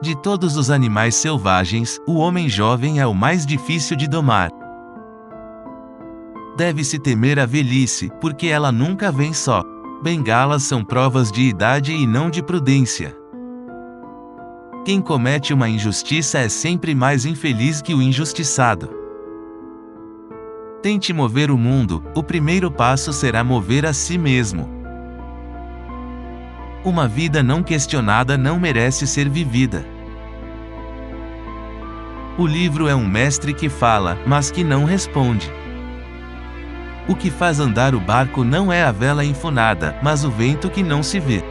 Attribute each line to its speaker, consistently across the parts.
Speaker 1: De todos os animais selvagens, o homem jovem é o mais difícil de domar. Deve-se temer a velhice, porque ela nunca vem só. Bengalas são provas de idade e não de prudência. Quem comete uma injustiça é sempre mais infeliz que o injustiçado. Tente mover o mundo, o primeiro passo será mover a si mesmo. Uma vida não questionada não merece ser vivida. O livro é um mestre que fala, mas que não responde. O que faz andar o barco não é a vela enfunada, mas o vento que não se vê.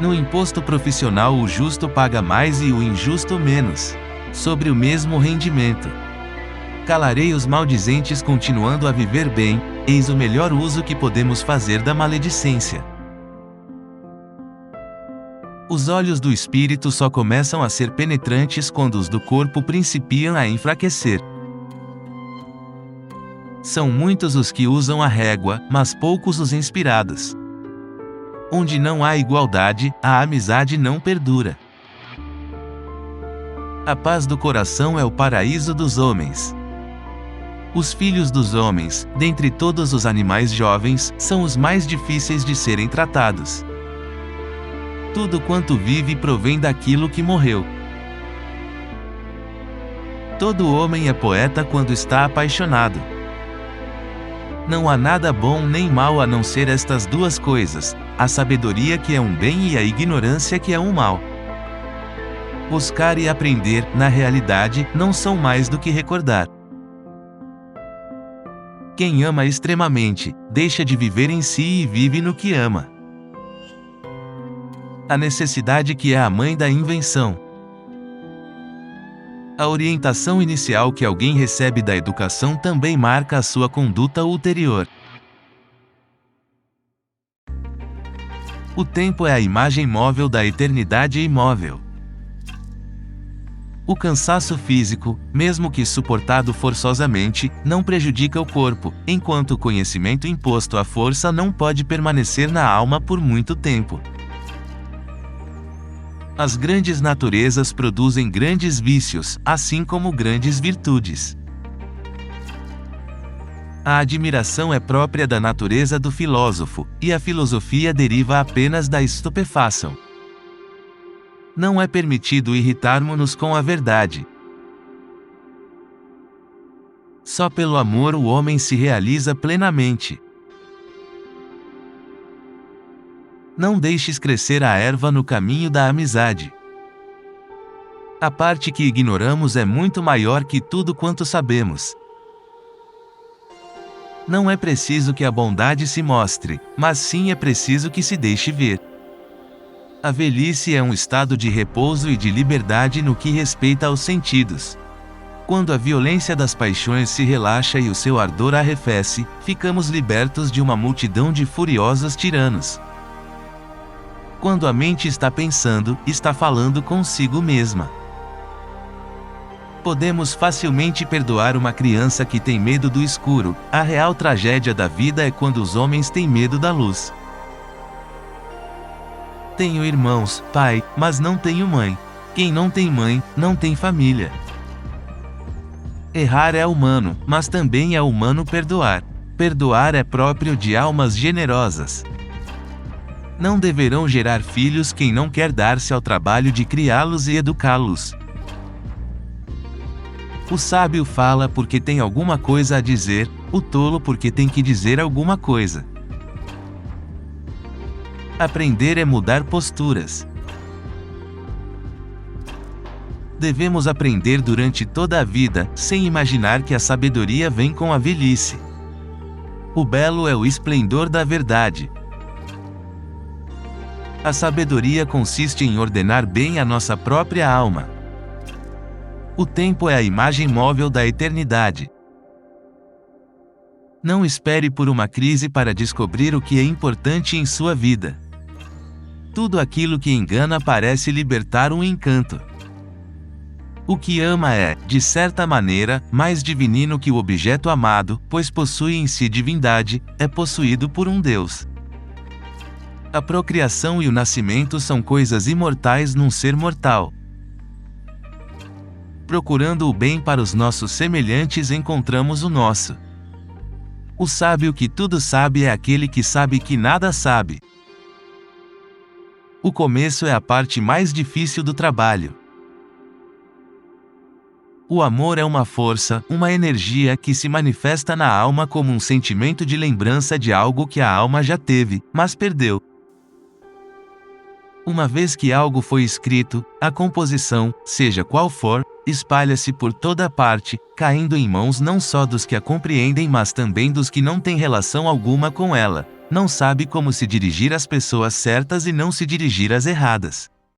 Speaker 1: No imposto profissional o justo paga mais e o injusto menos, sobre o mesmo rendimento. Calarei os maldizentes continuando a viver bem, eis o melhor uso que podemos fazer da maledicência. Os olhos do espírito só começam a ser penetrantes quando os do corpo principiam a enfraquecer. São muitos os que usam a régua, mas poucos os inspirados. Onde não há igualdade, a amizade não perdura. A paz do coração é o paraíso dos homens. Os filhos dos homens, dentre todos os animais jovens, são os mais difíceis de serem tratados. Tudo quanto vive provém daquilo que morreu. Todo homem é poeta quando está apaixonado. Não há nada bom nem mal a não ser estas duas coisas, a sabedoria que é um bem e a ignorância que é um mal. Buscar e aprender, na realidade, não são mais do que recordar. Quem ama extremamente, deixa de viver em si e vive no que ama. A necessidade que é a mãe da invenção. A orientação inicial que alguém recebe da educação também marca a sua conduta ulterior. O tempo é a imagem móvel da eternidade imóvel. O cansaço físico, mesmo que suportado forçosamente, não prejudica o corpo, enquanto o conhecimento imposto à força não pode permanecer na alma por muito tempo. As grandes naturezas produzem grandes vícios, assim como grandes virtudes. A admiração é própria da natureza do filósofo, e a filosofia deriva apenas da estupefação. Não é permitido irritarmos-nos com a verdade. Só pelo amor o homem se realiza plenamente. Não deixes crescer a erva no caminho da amizade. A parte que ignoramos é muito maior que tudo quanto sabemos. Não é preciso que a bondade se mostre, mas sim é preciso que se deixe ver. A velhice é um estado de repouso e de liberdade no que respeita aos sentidos. Quando a violência das paixões se relaxa e o seu ardor arrefece, ficamos libertos de uma multidão de furiosos tiranos. Quando a mente está pensando, está falando consigo mesma. Podemos facilmente perdoar uma criança que tem medo do escuro. A real tragédia da vida é quando os homens têm medo da luz. Tenho irmãos, pai, mas não tenho mãe. Quem não tem mãe, não tem família. Errar é humano, mas também é humano perdoar. Perdoar é próprio de almas generosas. Não deverão gerar filhos quem não quer dar-se ao trabalho de criá-los e educá-los. O sábio fala porque tem alguma coisa a dizer, o tolo porque tem que dizer alguma coisa. Aprender é mudar posturas. Devemos aprender durante toda a vida, sem imaginar que a sabedoria vem com a velhice. O belo é o esplendor da verdade. A sabedoria consiste em ordenar bem a nossa própria alma. O tempo é a imagem móvel da eternidade. Não espere por uma crise para descobrir o que é importante em sua vida. Tudo aquilo que engana parece libertar um encanto. O que ama é, de certa maneira, mais divinino que o objeto amado, pois possui em si divindade, é possuído por um Deus. A procriação e o nascimento são coisas imortais num ser mortal. Procurando o bem para os nossos semelhantes, encontramos o nosso. O sábio que tudo sabe é aquele que sabe que nada sabe. O começo é a parte mais difícil do trabalho. O amor é uma força, uma energia que se manifesta na alma como um sentimento de lembrança de algo que a alma já teve, mas perdeu. Uma vez que algo foi escrito, a composição, seja qual for, espalha-se por toda parte, caindo em mãos não só dos que a compreendem, mas também dos que não têm relação alguma com ela. Não sabe como se dirigir às pessoas certas e não se dirigir às erradas.